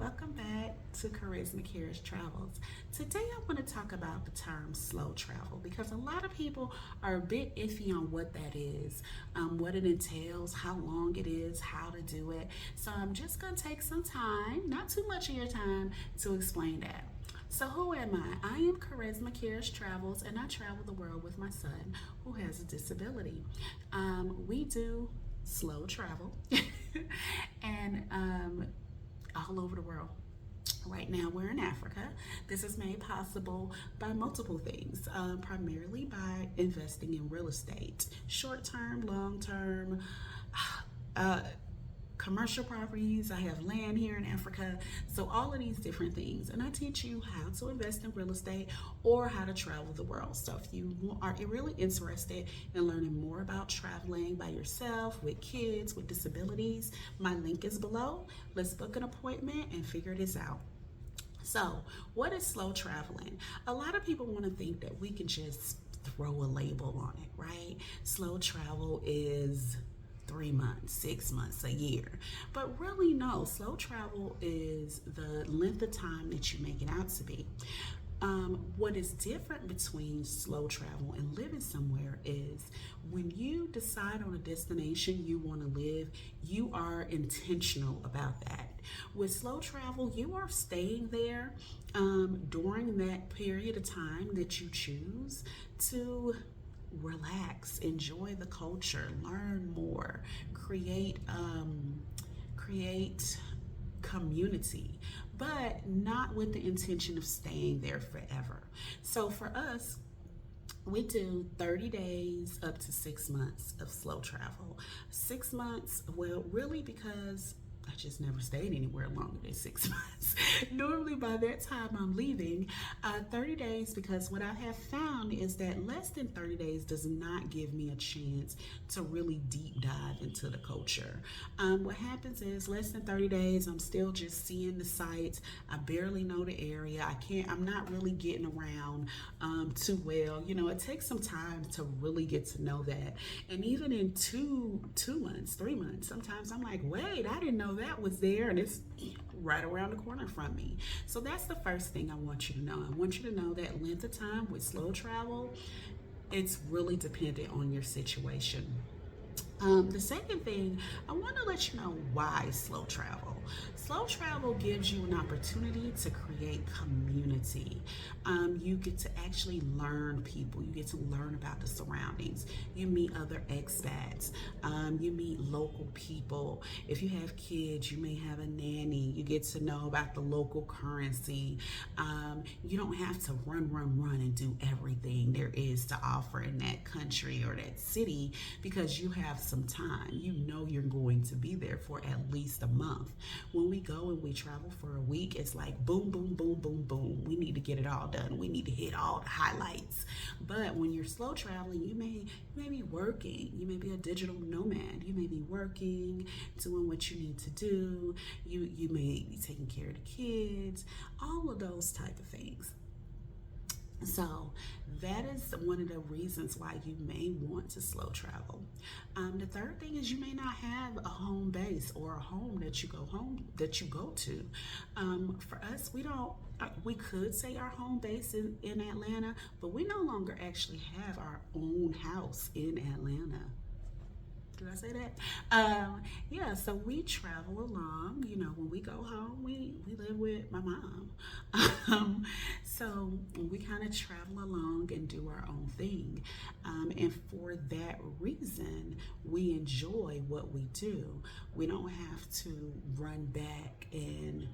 welcome back to Charisma Cares Travels. Today I want to talk about the term slow travel because a lot of people are a bit iffy on what that is, what it entails, how long it is, how to do it. So I'm just going to take some time, not too much of your time, to explain that. So who am I? I am Charisma Cares Travels, and I travel the world with my son who has a disability. We do slow travel and all over the world. Right now we're in Africa. This is made possible by multiple things, primarily by investing in real estate, short-term, long-term, commercial properties. I have land here in Africa, so all of these different things, and I teach you how to invest in real estate or how to travel the world. So if you are really interested in learning more about traveling by yourself, with kids, with disabilities, my link is below. Let's book an appointment and figure this out. So what is slow traveling? A lot of people want to think that we can just throw a label on it, right? Slow travel is 3 months, 6 months, a year. But really, no. Slow travel is the length of time that you make it out to be. What is different between slow travel and living somewhere is when you decide on a destination you want to live, you are intentional about that. With slow travel, you are staying there during that period of time that you choose to relax, enjoy the culture, learn more, create community, but not with the intention of staying there forever. So for us, we do 30 days up to 6 months of slow travel. 6 months, well, really, because I just never stayed anywhere longer than 6 months. Normally by that time I'm leaving. 30 days, because what I have found is that less than 30 days does not give me a chance to really deep dive into the culture. What happens is less than 30 days, I'm still just seeing the sights. I barely know the area. I'm not really getting around too well. You know, it takes some time to really get to know that. And even in two months, 3 months, sometimes I'm like, wait, I didn't know that was there, and it's right around the corner from me. So that's the first thing I want you to know. I want you to know that length of time with slow travel, it's really dependent on your situation. The second thing, I want to let you know why slow travel. Slow travel gives you an opportunity to create community. You get to actually learn people. You get to learn about the surroundings. You meet other expats. You meet local people. If you have kids, you may have a nanny. You get to know about the local currency. You don't have to run and do everything there is to offer in that country or that city because you have some time. You know you're going to be there for at least a month. When we go and we travel for a week, it's like boom, boom, boom, boom, boom. We need to get it all done. We need to hit all the highlights. But when you're slow traveling, you may be working. You may be a digital nomad. You may be working, doing what you need to do. You may be taking care of the kids, all of those type of things. So that is one of the reasons why you may want to slow travel. The third thing is you may not have a home base or a home that you go to. For us, we could say our home base in Atlanta, but we no longer actually have our own house in Atlanta. Did I say that? Yeah, so we travel along. You know, when we go home, we live with my mom. So we kind of travel along and do our own thing. And for that reason, we enjoy what we do. We don't have to run back and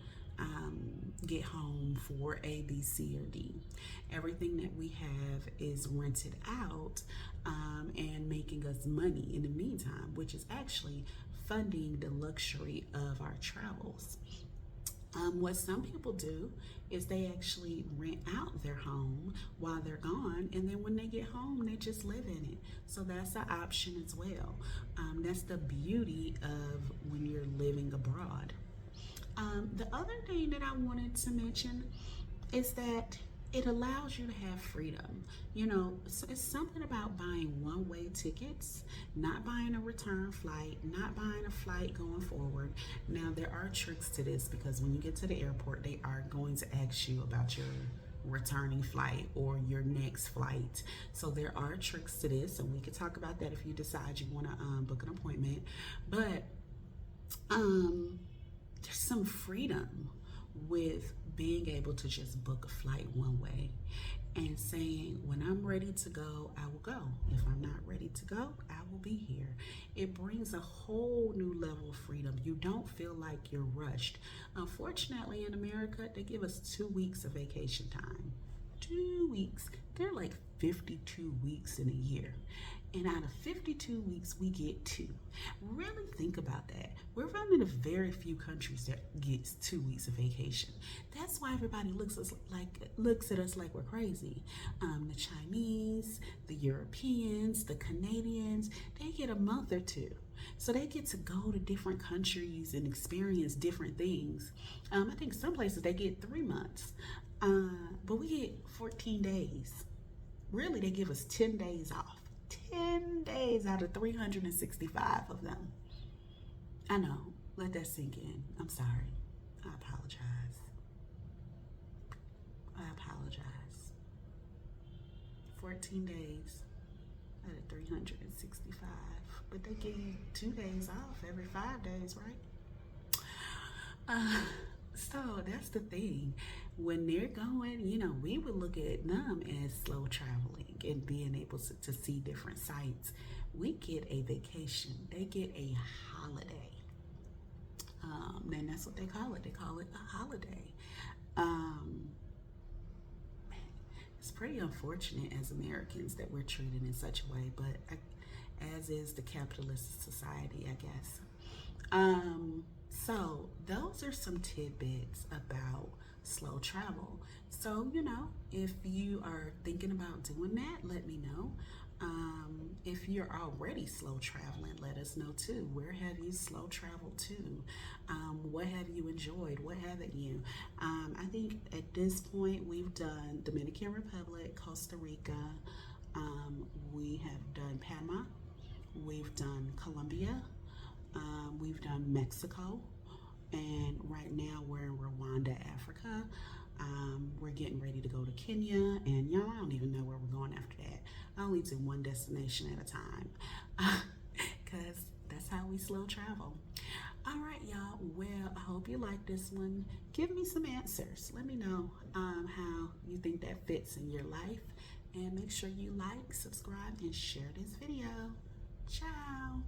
get home for A, B, C, or D. Everything that we have is rented out and making us money in the meantime, which is actually funding the luxury of our travels. What some people do is they actually rent out their home while they're gone, and then when they get home, they just live in it. So that's an option as well. That's the beauty of when you're living abroad. The other thing that I wanted to mention is that it allows you to have freedom. You know, it's something about buying one-way tickets, not buying a return flight, not buying a flight going forward. Now, there are tricks to this because when you get to the airport, they are going to ask you about your returning flight or your next flight. So there are tricks to this, and we could talk about that if you decide you want to book an appointment. But there's some freedom with being able to just book a flight one way and saying, when I'm ready to go, I will go. If I'm not ready to go, I will be here. It brings a whole new level of freedom. You don't feel like you're rushed. Unfortunately, in America, they give us 2 weeks of vacation time. 2 weeks. They're like 52 weeks in a year. And out of 52 weeks, we get 2. Really think about that. We're one of the very few countries that gets 2 weeks of vacation. That's why everybody looks at us like we're crazy. The Chinese, the Europeans, the Canadians, they get a month or 2. So they get to go to different countries and experience different things. I think some places they get 3 months, but we get 14 days. Really, they give us 10 days off. 10 days out of 365 of them. I know, let that sink in. I'm sorry. I apologize. 14 days out of 365. But they give you 2 days off every 5 days, right? So that's the thing. When they're going, you know, we would look at them as slow traveling and being able to see different sites. We get a vacation. They get a holiday. And that's what they call it. They call it a holiday. It's pretty unfortunate as Americans that we're treated in such a way, but as is the capitalist society, I guess. So those are some tidbits about slow travel. So, you know, if you are thinking about doing that, let me know. If you're already slow traveling, let us know too. Where have you slow traveled to? What have you enjoyed? What haven't you? I think at this point we've done Dominican Republic, Costa Rica. We have done Panama. We've done Colombia. We've done Mexico. And right now we're in Rwanda, Africa. We're getting ready to go to Kenya, and y'all, I don't even know where we're going after that. I only do one destination at a time because that's how we slow travel. All right, y'all. Well, I hope you like this one. Give me some answers. Let me know how you think that fits in your life, and make sure you like, subscribe, and share this video. Ciao.